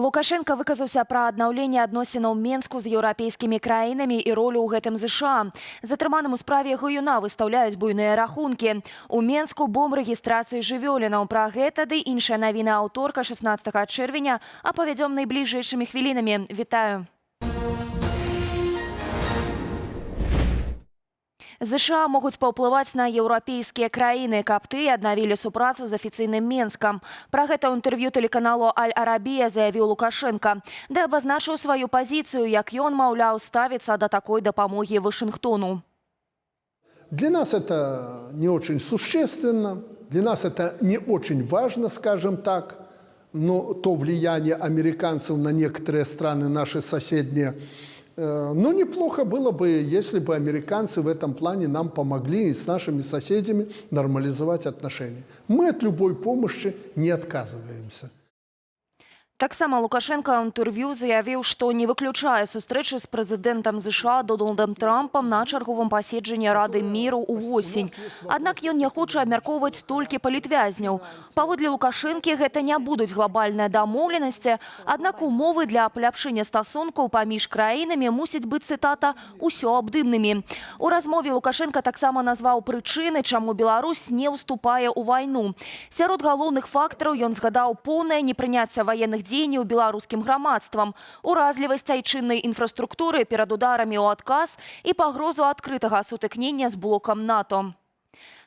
Лукашенко выказаўся пра аднаўленне адносінаў Менску з еўрапейскімі краінамі і ролю ў гэтым ЗША. Затрыманым у справе Гаюна выстаўляюць буйныя рахункі. У Менску бом рэгістрацыі жывёлінаў. Пра гэта ды іншая навіна аўторка 16 чэрвеня апавядзём найбліжэйшымі хвілінамі. Вітаю! ЗША могуць паўплываць на еўрапейскія краіны, каб тыя аднавілі супрацу з афіцыйным Менскам. Пра гэта ў інтэрв'ю тэлеканалу «Аль-Арабія» заявіў Лукашенко. Ды абазначыў сваю пазіцыю, як ён, маўляў, ставіцца да такой дапамогі Вашингтону. Для нас это не очень существенно, для нас это не очень важно, скажем так. Но то влияние американцев на некоторые страны, наши соседние, но неплохо было бы, если бы американцы в этом плане нам помогли и с нашими соседями нормализовать отношения. Мы от любой помощи не отказываемся. Таксама Лукашенко ў інтэрв'ю заявіў, што не выключае сустрэчы з прэзідэнтам ЗША Дональдам Трампам на чарговым паседжанні Рады міру ўвосень. Аднак ён не хоча абмяркоўваць толькі палітвязняў. Паводле Лукашэнкі гэта не будуць глобальныя дамоўленасці, аднак умовы для паляпшэння стасункаў паміж краінамі мусяць быць, цытата, «усёабдымнымі». У размове Лукашенко таксама назваў прычыны, чаму Беларусь не ўступае ў вайну. Сярод галоўных фактараў ён згадаў поўнае непрыняцце ваенных дзеянняў беларускім грамадствам, уразлівасць айчыннай інфраструктуры перад ударамі ў адказ і пагрозу адкрытага сутыкнення з блокам НАТО.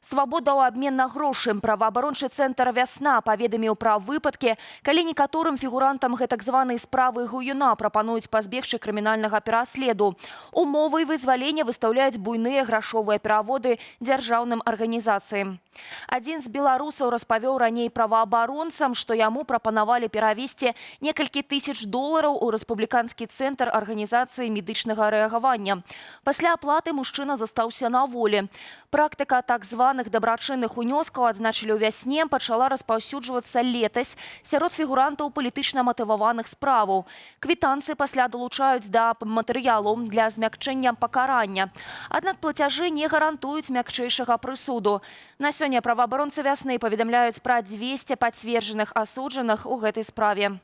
Свабода ў абмен на грошы. Праваабарончы цэнтр «Вясна» паведаміў пра выпадкі, калі некаторым фігурантам гэтак званай справы Гаюна прапануюць пазбегчы крымінальнага пераследу. Умовай вызвалення выстаўляюць буйныя грашовыя пераводы дзяржаўным арганізацыям. Адзін з беларусаў распавёў раней праваабаронцам, што яму прапанавалі перавесці некалькі тысяч долараў у рэспубліканскі цэнтр арганізацыі медычнага рэагавання. Пасля аплаты мужчына застаўся на волі. Практыка так званых дабрачынных унёскаў, адзначылі ў «Вясне», пачала распаўсюджвацца летась сярод фігурантаў палітычна матываваных справаў. Квітанцыі пасля далучаюць да матэрыялу для змякчэння пакарання. Аднак плацяжы не гарантуюць мякчэйшага прысуду. На сёння праваабаронцы «Вясны» паведамляюць пра 200 пацверджаных асуджаных у гэтай справе.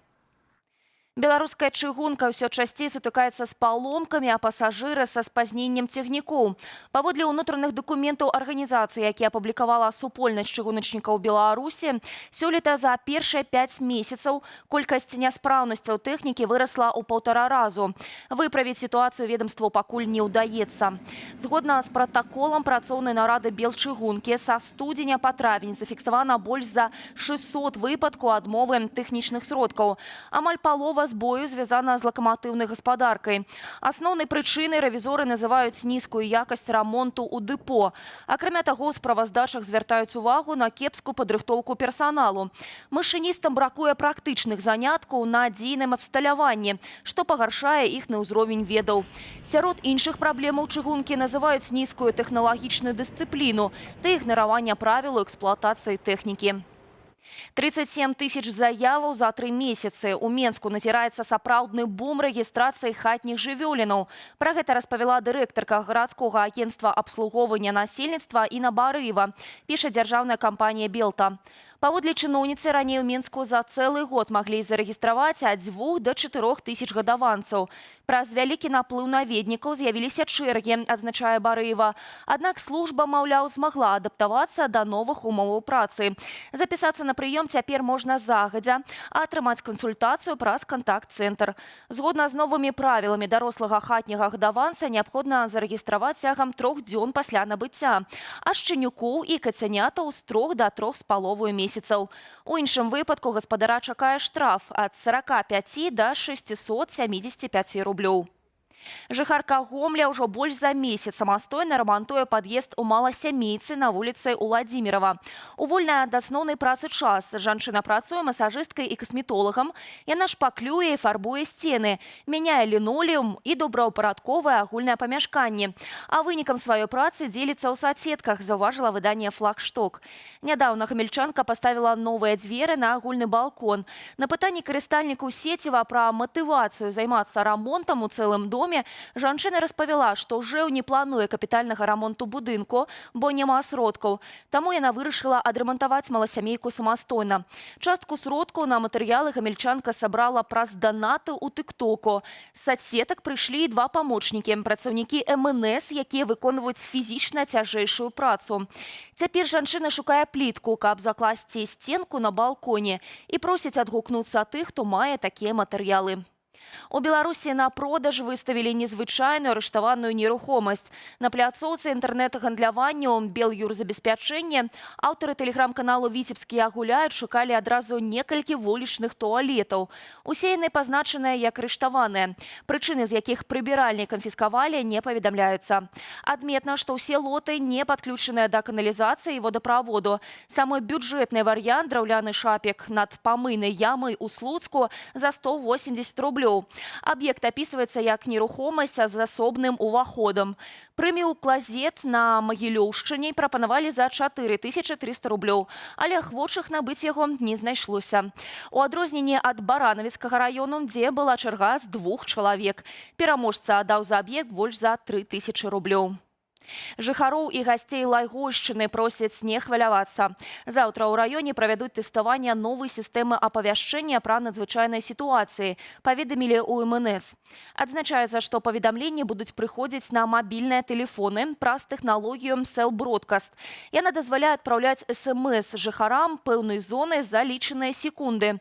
Беларуская чыгунка ўсё часцей сутыкаецца з паломкамі, а пасажыры са спазненнем цягнікоў. Паводле ўнутраных дакументаў арганізацыі, які апублікавала супольнасць чыгуначнікаў Беларусі, сёлета за першыя 5 месяцаў колькасць няспраўнасцяў тэхнікі вырасла ў 1,5 разу. Выправіць сітуацыю ведамству пакуль не ўдаецца. Згодна з пратаколам працоўнай нарады Белчыгункі, са студзеня па травень зафіксавана больш за 600 выпадкаў адмовы тэхнічных сродкаў. Амаль палова збою звязана з лакаматыўнай гаспадаркай. Асноўнай прычынай рэвізоры называюць нізкую якасць рамонту ў дэпо. Акрамя таго, у справаздачах звяртаюць увагу на кепскую падрыхтоўку персаналу. Машыністам бракуе практычных заняткаў на дзейным абсталяванні, што пагаршае іхны ўзровень ведаў. Сярод іншых праблемаў чыгункі называюць нізкую тэхналагічную дысцыпліну да ігнаравання правілаў эксплуатацыі тэхнікі. 37 тысяч заяваў за 3 месяцы. У Менску назіраецца сапраўдны бум рэгістрацыі хатніх жывёлінаў. Пра гэта распавяла дырэктарка гарадскога агенцтва абслугоўвання насельніцтва Інна Барыева, піша дзяржаўная кампанія «Белта». Паводле чыноўніцы, раней у Менску за цэлы год маглі зарэгістраваць ад 2 до 4 тысяч гадаванцаў. Праз вялікі наплыў наведнікаў з'явіліся чэргі, адзначае Барыева. Аднак служба, маўляў, змагла адаптавацца да новых умоваў працы. Запісацца на прыём цяпер можна загадзя, а атрымаць кансультацыю праз кантакт-цэнтр. Згодна з новымі правіламі дарослага хатняга гадаванца неабходна зарэгістраваць цягам 3 дзён пасля набыцця, а шчанюкоў і кацянятаў з 3 до 3,5 месяцаў. У іншым выпадку гаспадара чакае штраф ад 45 до 675 рублёў. Жыхарка Гомля ўжо больш за месяц самастойна рамантуе пад'езд у маласямейцы на вуліцы Уладзімірава. У вольны ад асноўнай працы час жанчына працуе масажысткай і касметолагам. Яна шпаклюе і фарбуе сцены, мяняе лінолеум і добраўпарадковае агульнае памяшканне. А вынікам сваёй працы дзеліцца ў садсетках, заўважыла выданне «Флагшток». Нядаўна гамельчанка паставіла новыя дзверы на агульны балкон. На пытанні карыстальнікаў сеціва пра матывацыю займацца рамонтам у цэлым доме знаёме, жанчына распавяла, што ўжо не плануе капітальнага рамонту будынку, бо няма сродкаў. Таму яна вырашыла адрамантаваць маласямейку самастойна. Частку сродкаў на матэрыялы гамельчанка сабрала праз данаты ў тыктоку. З соцсетак прыйшлі два памочнікі, працаўнікі МНС, якія выконваюць фізічна цяжэйшую працу. Цяпер жанчына шукае плітку, каб закласці сценку на балконе, і просіць адгукнуцца тых, хто мае такія матэрыялы. У Беларусі на продаж выставілі незвычайную арыштаваную нерухомасць. На пляцоўцы інтэрнэт-гандлявання «Белюрзабеспячэнне» аўтары тэлеграм-каналу «Віцебскія гуляюць» шукалі адразу некалькі вулічных туалетаў. Усе яны пазначаныя як арыштаваныя. Прычыны, з якіх прыбіральні канфіскавалі, не паведамляюцца. Адметна, што ўсе лоты не падключаныя да каналізацыі і водаправоду. Самы бюджэтны варыянт – драўляны шапік над памыйнай ямай у Слуцку за 180 рублёў. Аб'ект апісваецца як нерухомасць з асобным уваходам. Прэмію «Клазет» на Магілёўшчыне прапанавалі за 4300 рублёў, але ахвочых набыць яго не знайшлося. У адрозненні ад Баранавіцкага раёну, дзе была чарга з 2 чалавек. Пераможца аддаў за аб'ект больш за 3000 рублёў. Жыхароў і гасцей Лайгошчыны просяць не хвалявацца. Заўтра ў раёне правядуць тэставанне новай сістэмы апавяшчэння пра надзвычайнай сітуацыі, паведамілі ў МНС. Адзначаецца, што паведамленні будуць прыходзіць на мабільныя тэлефоны праз тэхналогію Cell Broadcast. Яна дазваляе адпраўляць СМС жыхарам пэўнай зоны за лічаныя секунды.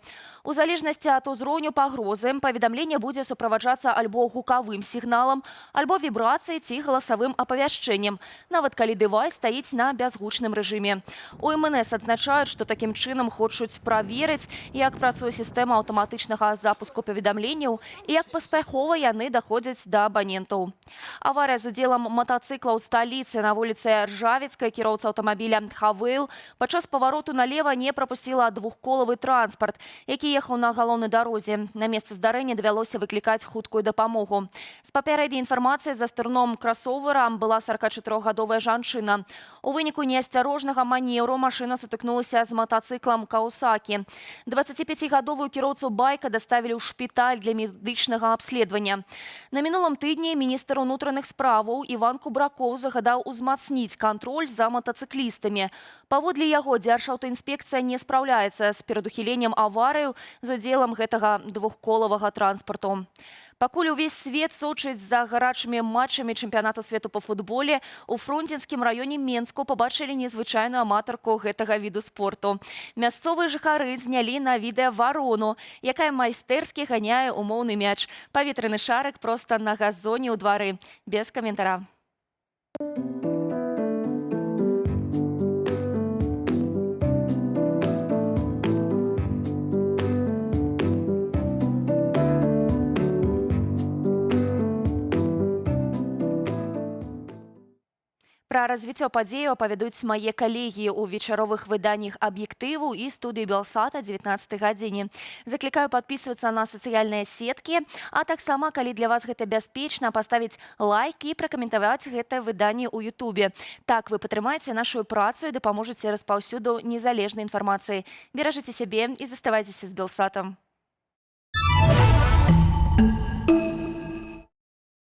У залежнасці ад узроўню пагрозы паведамленне будзе суправаджацца альбо гукавым сігналам, альбо вібрацыяй ці галасавым апавяшчэннем, нават калі дэвайс стаіць на бязгучным рэжыме. У МНС адзначаюць, што такім чынам хочуць праверыць, як працуе сістэма аўтаматычнага запуску паведамленняў і як паспяхова яны даходзяць да абанентаў. Аварыя з удзелам матацыкла ў сталіцы на вуліцы Ржавецкай кіроўца аўтамабіля «Хавейл» падчас павароту налева не прапусціла двухколавы транспарт, які ехаў на галоўнай дарозе. На месцы здарэння давялося выклікаць хуткую дапамогу. З папярэдняй інфармацыяй за стырном красовера была 44-гадовая жанчына. У выніку неасцярожнага манеўру машына сутыкнулася з матацыклам «Каусакі». 25-гадовую кіроўцу байка даставілі ў шпіталь для медычнага абследавання. На мінулым тыдні міністр унутраных справаў Іван Кубракоў загадаў узмацніць кантроль за матацыклістамі. Паводле яго Дзяржаўтаінспекцыя не спраўляецца з перадухіленнем аварыю з удзелам гэтага двухколавага транспарту. Пакуль увесь свет сочыць за гарачымі матчамі чэмпіянату свету па футболе, у Фрунзенскім раёне Менску пабачылі незвычайную аматарку гэтага віду спорту. Мясцовыя жыхары знялі на відэа варону, якая майстэрскі ганяе умоўны мяч. Паветраны шарык проста на газоне ў двары. Без каментара. Пра развіццё падзею апавядуць мае калегі ў вечаровых выданнях «Аб'ектыву» і студыі «Белсата» 19 гадзіне. Заклікаю падпісвацца на сацыяльныя сеткі, а таксама, калі для вас гэта бяспечна, паставіць лайк і пракаментаваць гэта выданне ў Ютубе. Так вы падтрымаеце нашу працу і дапаможаце распаўсюду незалежнай інфармацыі. Беражыце сябе і заставайцеся з «Белсатам».